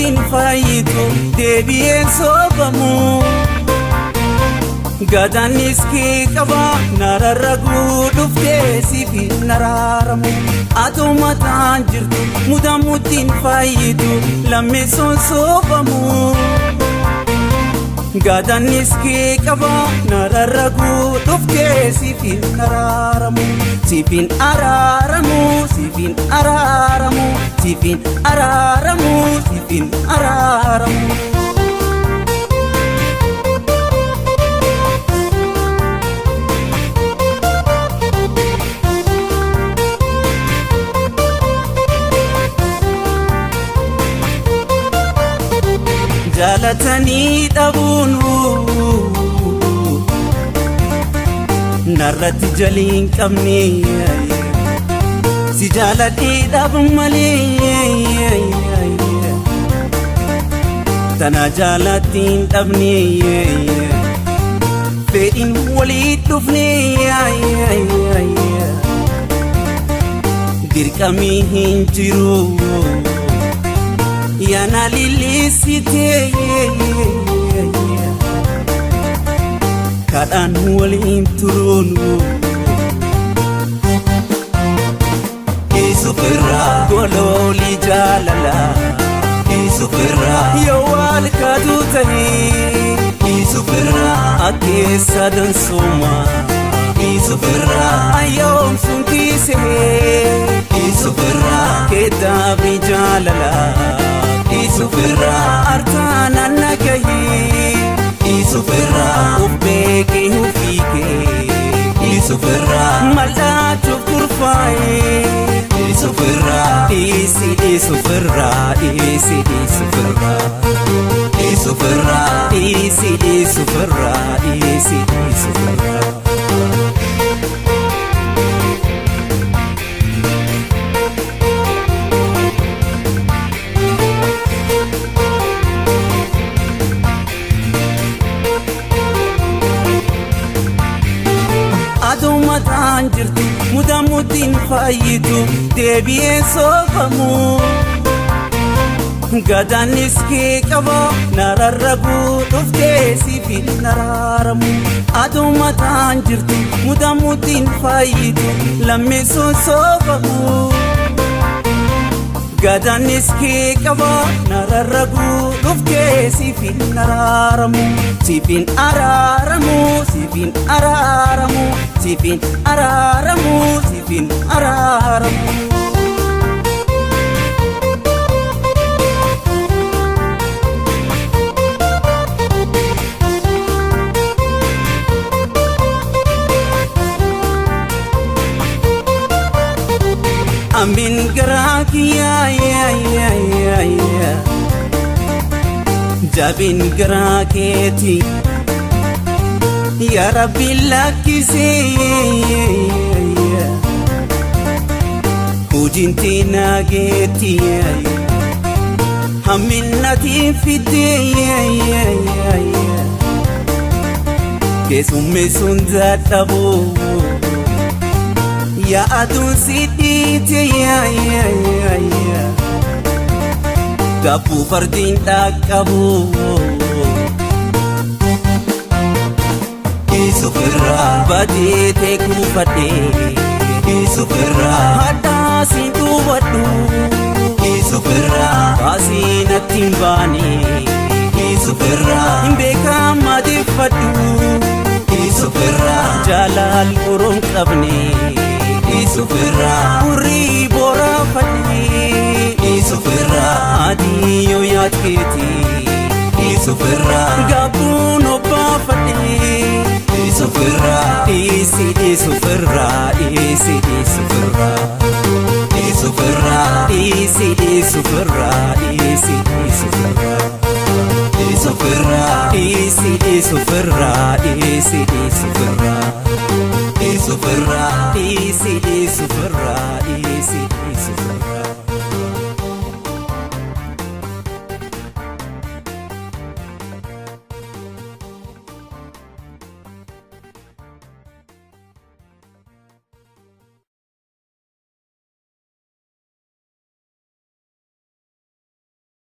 mudammuutiin faayitu deebi'ee soobamu. Gadaanis kee qaba nararraguu dhuftee siif naraaramu. Atoo mataan jirtu mudammuutiin faayitu lammeessoon soobamu. Gadaanis kee qaba nararraguu dhuftee siif naraaramu. Siifin araaramu, siifin araaramu, siifin araaramu, siifin araaramu. Jaalatanii dhabuunu narratti jaliin qabne si jaaladhee dhabu malee tana jaalattiin dhabne fedhiin walitti dhufne dirqamii hin jiru. Yana lilisite kadaan waliin turuunu isufirraa gololii jaalala isufirraa yoo wal kaatu ta'ee isufirraa akkeessa dansooma isufirraa ayyoomsuun kiisee isufirraa keeddaabni jaalala. Isufirraa artaanaan nagahee isufirraa ubbeekee hufiikee isufirraa mal'aatuuf kurfaa'ee isufirraa dhiisi isufirraa dhiisi isufirraa isufirraa dhiisi isufirraa dhiisi isufirraa. Atoo mataan jirtu mudammuutiin faayitu deebi'ee soobamu. Gadaanis kee qaba nararraguu dhuftee siif naraaramu. Atoo mataan jirtu mudammuutiin faayitu lammeessoon soobamu. Gadaanis kee qaba nararraguu dhuftee siif naraaramu. Siifin araaramu, siifin araaramu, siifin araaramu, siifin araaramu. Amin garaa kiyyaa jabin garaa keeti yaa Rabbi lakkisee hojiin teenaa geeti hamminnatiin fidee keessummeessuun dadhaboo yaa aduun si dhiite gabbuu fardiin dhaqqabu isufirraa badeetee kuufadhee isufirraa hadhaa siin duubadhu isufirraa baasii natti hin baane isufirraa hin beekamaa deeffadhu isufirraa jaalal oroon qabne isufirraa urrii boraafadhee isufirraa adiyyoo yaadkeeti isufirraa gabbuun obbaafadhee isufirraa dhiisi isufirraa dhiisi isufirraa isufirraa dhiisi isufirraa dhiisi isufirraa isufirraa dhiisi isufirraa dhiisi isufirraa isufirraa dhiisi isufirraa.